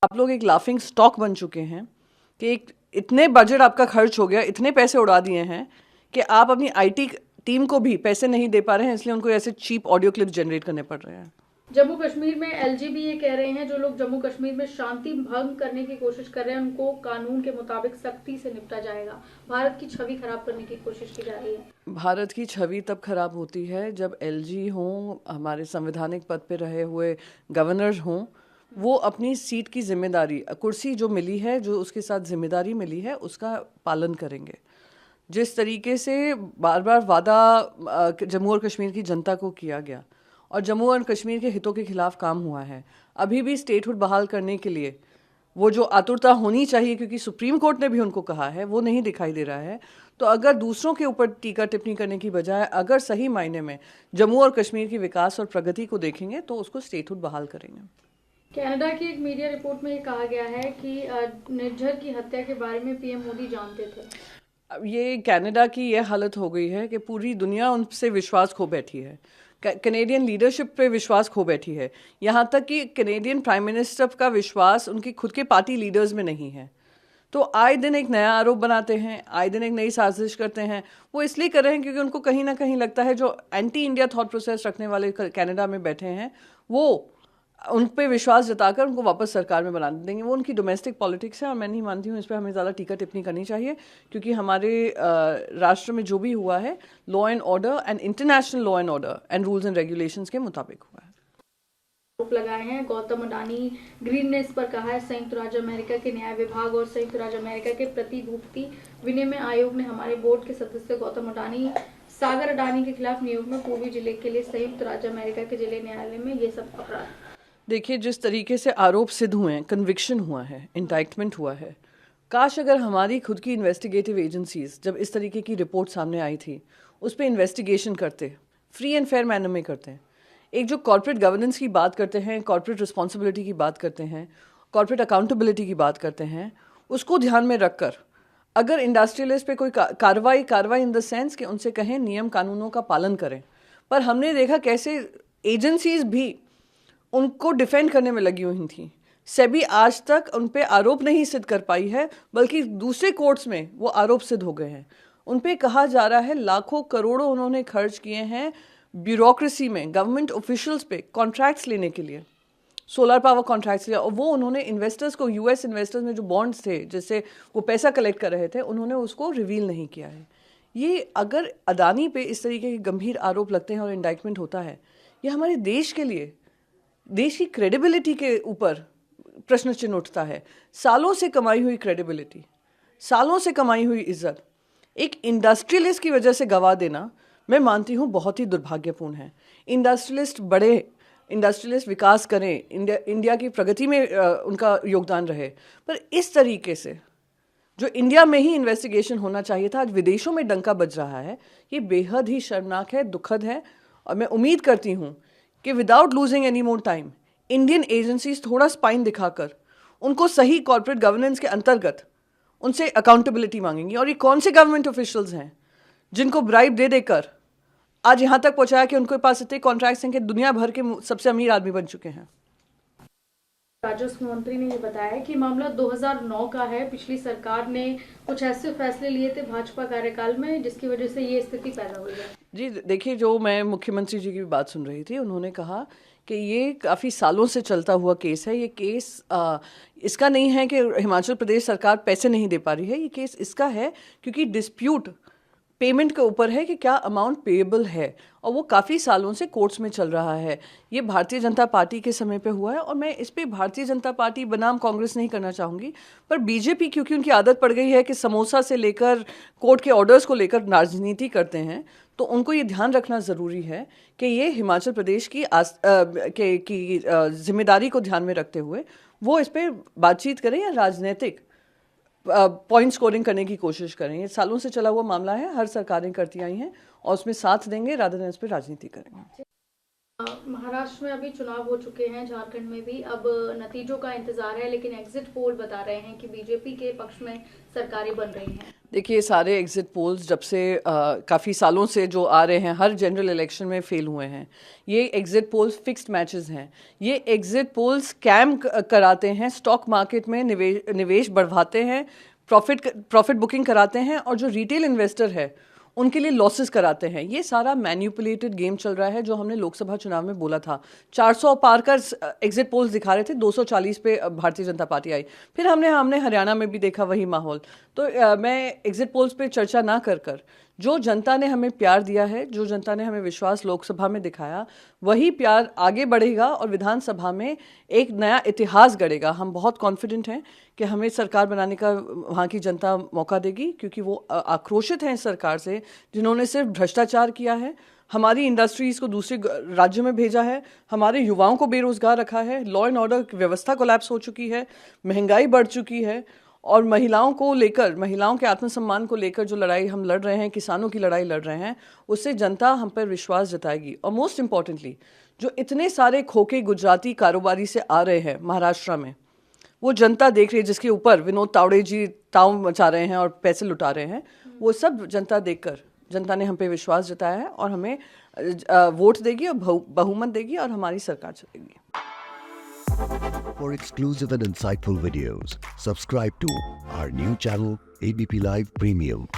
आप लोग एक लाफिंग स्टॉक बन चुके हैं कि एक इतने बजट आपका खर्च हो गया, इतने पैसे उड़ा दिए हैं कि आप अपनी आईटी टीम को भी पैसे नहीं दे पा रहे हैं, इसलिए उनको ऐसे चीप ऑडियो क्लिप जनरेट करने पड़ रहे हैं। जम्मू कश्मीर में एलजी भी ये कह रहे हैं, जो लोग जम्मू कश्मीर में शांति भंग करने की कोशिश कर रहे हैं उनको कानून के मुताबिक सख्ती से निपटा जाएगा। भारत की छवि खराब करने की कोशिश की जा रही है। भारत की छवि तब खराब होती है जब एलजी हों, हमारे संवैधानिक पद पे रहे हुए गवर्नर हों, वो अपनी सीट की जिम्मेदारी, कुर्सी जो मिली है, जो उसके साथ जिम्मेदारी मिली है, उसका पालन करेंगे। जिस तरीके से बार बार वादा जम्मू और कश्मीर की जनता को किया गया और जम्मू और कश्मीर के हितों के खिलाफ काम हुआ है, अभी भी स्टेटहुड बहाल करने के लिए वो जो आतुरता होनी चाहिए, क्योंकि सुप्रीम कोर्ट ने भी उनको कहा है, वो नहीं दिखाई दे रहा है। तो अगर दूसरों के ऊपर टीका टिप्पणी करने की बजाय अगर सही मायने में जम्मू और कश्मीर की विकास और प्रगति को देखेंगे तो उसको स्टेटहुड बहाल करेंगे। कनाडा की एक मीडिया रिपोर्ट में ये कहा गया है कि निर्झर की हत्या के बारे में पीएम मोदी जानते थे। अब ये कनाडा की ये हालत हो गई है कि पूरी दुनिया उनसे विश्वास खो बैठी है, कनेडियन लीडरशिप पे विश्वास खो बैठी है। यहाँ तक कि कनेडियन प्राइम मिनिस्टर का विश्वास उनकी खुद के पार्टी लीडर्स में नहीं है। तो आए दिन एक नया आरोप बनाते हैं, आए दिन एक नई साजिश करते हैं। वो इसलिए कर रहे हैं क्योंकि उनको कहीं ना कहीं लगता है जो एंटी इंडिया थॉट प्रोसेस रखने वाले कनाडा में बैठे हैं, वो उन पे विश्वास जताकर उनको वापस सरकार में बना देंगे। वो उनकी डोमेस्टिक पॉलिटिक्स है और मैं नहीं मानती हूँ इस पर हमें ज़्यादा टीका टिप्पणी करनी चाहिए, क्योंकि हमारे राष्ट्र में जो भी हुआ है law and order and international law and order and rules and regulations के मुताबिक हुआ है। आरोप लगाए हैं गौतम अडानी ग्रीन ने इस पर कहा है, संयुक्त राज्य अमेरिका के न्याय विभाग और संयुक्त राज्य अमेरिका के प्रतिभूति विनिमय आयोग ने हमारे बोर्ड के सदस्य गौतम अडानी सागर अडानी के खिलाफ न्यूयॉर्क में पूर्वी जिले के लिए संयुक्त राज्य अमेरिका के जिले न्यायालय में ये सब अपराध। देखिए, जिस तरीके से आरोप सिद्ध हुए हैं, कन्विक्शन हुआ है, इंडाइटमेंट हुआ है, काश अगर हमारी खुद की इन्वेस्टिगेटिव एजेंसीज जब इस तरीके की रिपोर्ट सामने आई थी उस पर इन्वेस्टिगेशन करते, फ्री एंड फेयर मैनर में करते हैं। एक जो कॉर्पोरेट गवर्नेंस की बात करते हैं, कॉर्पोरेट रिस्पॉन्सिबिलिटी की बात करते हैं, कॉर्पोरेट अकाउंटेबिलिटी की बात करते हैं, उसको ध्यान में रखकर अगर इंडस्ट्रियलिस्ट पे कोई कार्रवाई इन द सेंस कि उनसे कहें नियम कानूनों का पालन करें। पर हमने देखा कैसे एजेंसीज भी उनको डिफेंड करने में लगी हुई थी। सेबी आज तक उन पे आरोप नहीं सिद्ध कर पाई है, बल्कि दूसरे कोर्ट्स में वो आरोप सिद्ध हो गए हैं। उन पे कहा जा रहा है लाखों करोड़ों उन्होंने खर्च किए हैं ब्यूरोक्रेसी में, गवर्नमेंट ऑफिशियल्स पे कॉन्ट्रैक्ट्स लेने के लिए, सोलर पावर कॉन्ट्रैक्ट्स लिया, और वो उन्होंने इन्वेस्टर्स को, यूएस इन्वेस्टर्स में जो बॉन्ड्स थे जिससे वो पैसा कलेक्ट कर रहे थे, उन्होंने उसको रिवील नहीं किया है। ये अगर अडानी पे इस तरीके के गंभीर आरोप लगते हैं और इंडाइटमेंट होता है, ये हमारे देश के लिए, देश की क्रेडिबिलिटी के ऊपर प्रश्न चिन्ह उठता है। सालों से कमाई हुई क्रेडिबिलिटी, सालों से कमाई हुई इज्जत एक इंडस्ट्रियलिस्ट की वजह से गवा देना, मैं मानती हूँ बहुत ही दुर्भाग्यपूर्ण है। इंडस्ट्रियलिस्ट बड़े, इंडस्ट्रियलिस्ट विकास करें, इंडिया की प्रगति में उनका योगदान रहे, पर इस तरीके से जो इंडिया में ही इन्वेस्टिगेशन होना चाहिए था, आज विदेशों में डंका बज रहा है। ये बेहद ही शर्मनाक है, दुखद है। और मैं उम्मीद करती हूँ कि without losing any more time Indian agencies थोड़ा स्पाइन दिखाकर उनको सही कॉर्पोरेट गवर्नेंस के अंतर्गत उनसे अकाउंटेबिलिटी मांगेंगी। और ये कौन से गवर्नमेंट ऑफिशियल्स हैं जिनको ब्राइब दे देकर आज यहाँ तक पहुँचाया कि उनके पास इतने कॉन्ट्रैक्ट्स हैं कि दुनिया भर के सबसे अमीर आदमी बन चुके हैं। राजस्व मंत्री ने ये बताया कि मामला 2009 का है। पिछली सरकार ने कुछ ऐसे फैसले लिए थे भाजपा कार्यकाल में जिसकी वजह से ये स्थिति पैदा हुई है। जी देखिए, जो मैं मुख्यमंत्री जी की बात सुन रही थी, उन्होंने कहा कि ये काफ़ी सालों से चलता हुआ केस है। ये केस इसका नहीं है कि हिमाचल प्रदेश सरकार पैसे नहीं दे पा रही है, ये केस इसका है क्योंकि डिस्प्यूट पेमेंट के ऊपर है कि क्या अमाउंट पेएबल है, और वो काफ़ी सालों से कोर्ट्स में चल रहा है। ये भारतीय जनता पार्टी के समय पे हुआ है, और मैं इस पे भारतीय जनता पार्टी बनाम कांग्रेस नहीं करना चाहूँगी, पर बीजेपी क्योंकि उनकी आदत पड़ गई है कि समोसा से लेकर कोर्ट के ऑर्डर्स को लेकर राजनीति करते हैं, तो उनको ये ध्यान रखना ज़रूरी है कि ये हिमाचल प्रदेश की जिम्मेदारी को ध्यान में रखते हुए वो इस पर बातचीत करें या राजनीतिक पॉइंट स्कोरिंग करने की कोशिश करें। ये सालों से चला हुआ मामला है, हर सरकारें करती आई हैं और उसमें साथ देंगे, रादर देन इस पर राजनीति करेंगे। महाराष्ट्र में अभी चुनाव हो चुके हैं, झारखंड में भी अब नतीजों का इंतजार है, लेकिन एग्जिट पोल बता रहे हैं कि बीजेपी के पक्ष में सरकारें बन रही हैं। देखिए, सारे एग्जिट पोल्स जब से काफ़ी सालों से जो आ रहे हैं, हर जनरल इलेक्शन में फेल हुए हैं। ये एग्जिट पोल्स फिक्स्ड मैचेस हैं। ये एग्जिट पोल्स स्कैम कराते हैं, स्टॉक मार्केट में निवेश बढ़वाते हैं, प्रॉफिट बुकिंग कराते हैं, और जो रिटेल इन्वेस्टर है उनके लिए लॉसेस कराते हैं। ये सारा मैन्युपुलेटेड गेम चल रहा है, जो हमने लोकसभा चुनाव में बोला था। 400 पार कर एग्जिट पोल्स दिखा रहे थे, 240 पे भारतीय जनता पार्टी आई। फिर हमने हरियाणा में भी देखा वही माहौल। तो मैं एग्जिट पोल्स पे चर्चा ना कर जो जनता ने हमें प्यार दिया है, जो जनता ने हमें विश्वास लोकसभा में दिखाया, वही प्यार आगे बढ़ेगा और विधानसभा में एक नया इतिहास गढ़ेगा। हम बहुत कॉन्फिडेंट हैं कि हमें सरकार बनाने का वहाँ की जनता मौका देगी, क्योंकि वो आक्रोशित हैं इस सरकार से, जिन्होंने सिर्फ भ्रष्टाचार किया है, हमारी इंडस्ट्रीज़ को दूसरे राज्यों में भेजा है, हमारे युवाओं को बेरोज़गार रखा है, लॉ एंड ऑर्डर व्यवस्था कोलैप्स हो चुकी है, महंगाई बढ़ चुकी है, और महिलाओं को लेकर, महिलाओं के आत्मसम्मान को लेकर जो लड़ाई हम लड़ रहे हैं, किसानों की लड़ाई लड़ रहे हैं, उससे जनता हम पर विश्वास जताएगी। और मोस्ट इम्पॉर्टेंटली, जो इतने सारे खोखे गुजराती कारोबारी से आ रहे हैं महाराष्ट्र में, वो जनता देख रही है, जिसके ऊपर विनोद तावड़े जी ताव मचा रहे हैं और पैसे लुटा रहे हैं, वो सब जनता देखकर, जनता ने हम पे विश्वास जताया है और हमें वोट देगी और बहुमत देगी और हमारी सरकार चलेगी। For exclusive and insightful videos, subscribe to our new channel ABP Live Premium.